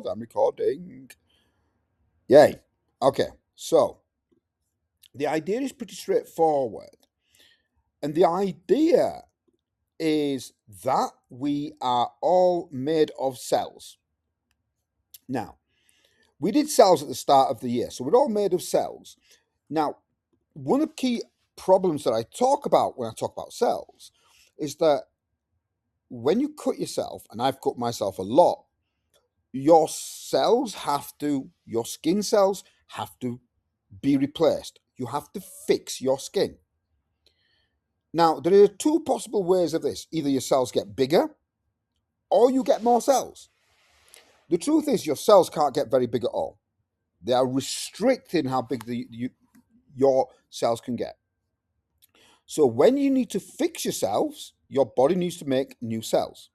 because I'm recording. Yay. Okay, so the idea is pretty straightforward. And the idea is that we are all made of cells. Now, we did cells at the start of the year, so we're all made of cells. Now, one of the key problems that I talk about when I talk about cells is that when you cut yourself, and I've cut myself a lot, your cells your skin cells have to be replaced. You have to fix your skin. Now, there are two possible ways of this. Either your cells get bigger or you get more cells. The truth is your cells can't get very big at all. They are restricting how big your cells can get. So when you need to fix yourselves, your body needs to make new cells.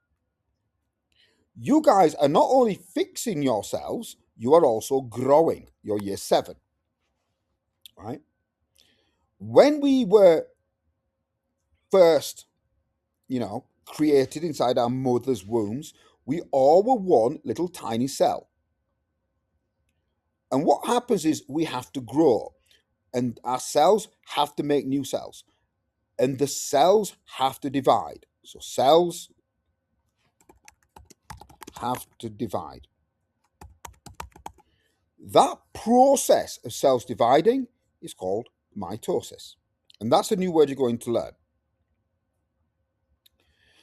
You guys are not only fixing yourselves, you are also growing. You're year 7, right? When we were first, created inside our mother's wombs, we all were one little tiny cell. And what happens is we have to grow, and our cells have to make new cells, and the cells have to divide. So cells have to divide. That process of cells dividing is called mitosis. And that's a new word you're going to learn.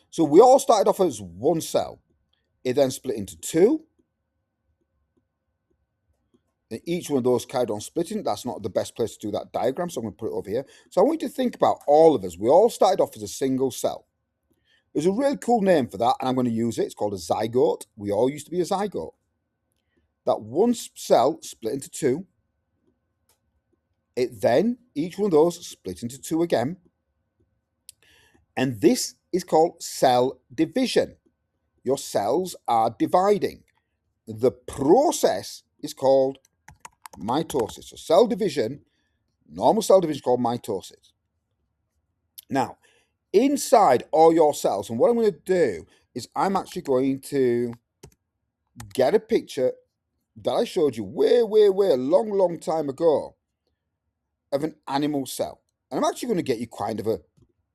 So we all started off as one cell. It then split into 2. And each one of those carried on splitting. That's not the best place to do that diagram, so I'm going to put it over here. So I want you to think about all of us. We all started off as a single cell. There's a really cool name for that, and I'm going to use it. It's called a zygote. We all used to be a zygote. That one cell split into 2. Each one of those split into 2 again. And this is called cell division. Your cells are dividing. The process is called mitosis. So cell division, normal cell division is called mitosis. Now, inside all your cells, and what I'm going to do is I'm actually going to get a picture that I showed you way, long time ago of an animal cell. And I'm actually going to get you kind of a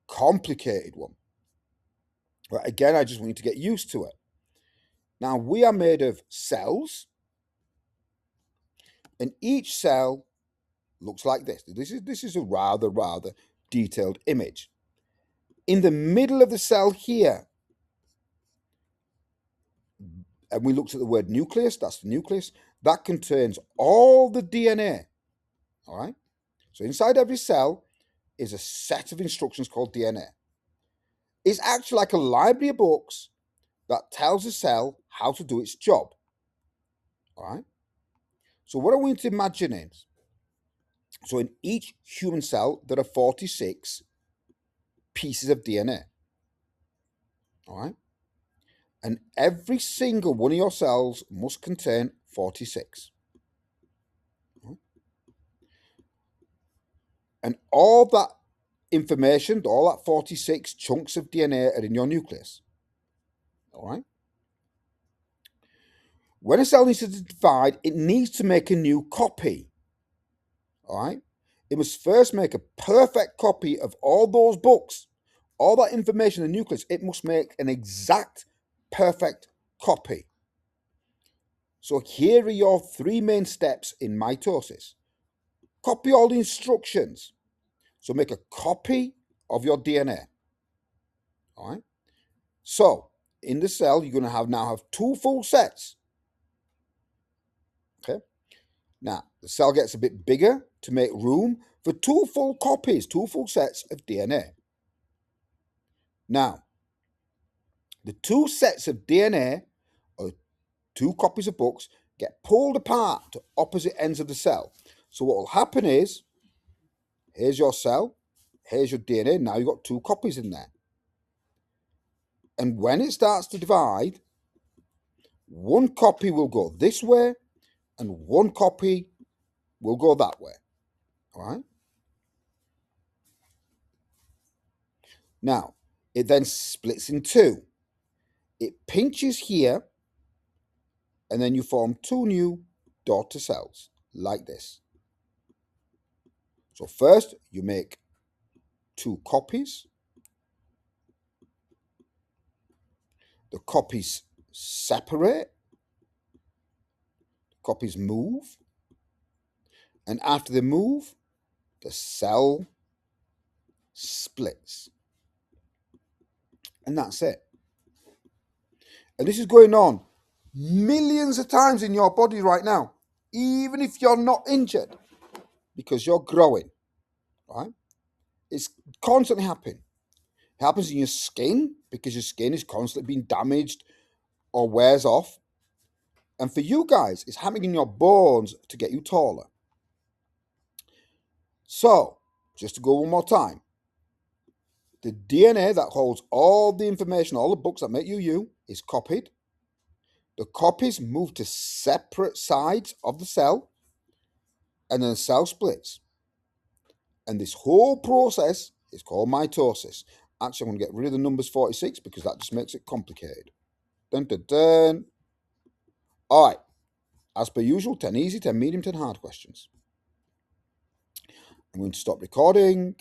complicated one. But again, I just want you to get used to it. Now, we are made of cells, and each cell looks like this. This is a rather detailed image. In the middle of the cell here, and we looked at the word nucleus, that's the nucleus, that contains all the DNA, all right? So inside every cell is a set of instructions called DNA. It's actually like a library of books that tells a cell how to do its job, all right? So what I want you to imagine is, so in each human cell, there are 46 pieces of DNA, all right? And every single one of your cells must contain 46. And all that information, all that 46 chunks of DNA are in your nucleus. All right? When a cell needs to divide, it needs to make a new copy. All right? It must first make a perfect copy of all those books, all that information in the nucleus. It must make an exact, perfect copy. So here are your 3 main steps in mitosis. Copy all the instructions. So make a copy of your DNA. All right? So in the cell, you're going to now have 2 full sets. Okay? Now, the cell gets a bit bigger to make room for 2 full copies, 2 full sets of DNA. Now, the 2 sets of DNA, or 2 copies of books, get pulled apart to opposite ends of the cell. So what will happen is, here's your cell, here's your DNA, now you've got 2 copies in there. And when it starts to divide, 1 copy will go this way, and 1 copy will go that way. All right? Now, it then splits in 2. It pinches here, and then you form two new daughter cells, like this. So first, you make two copies. The copies separate, copies move, and after they move, the cell splits. And that's it. And this is going on millions of times in your body right now, even if you're not injured, because you're growing, right? It's constantly happening. It happens in your skin because your skin is constantly being damaged or wears off. And for you guys, it's happening in your bones to get you taller. So, just to go one more time, the DNA that holds all the information, all the books that make you you, is copied. The copies move to separate sides of the cell, and then the cell splits. And this whole process is called mitosis. Actually, I'm going to get rid of the numbers 46 because that just makes it complicated. Dun, dun, dun. All right. As per usual, 10 easy, 10 medium, 10 hard questions. I'm going to stop recording.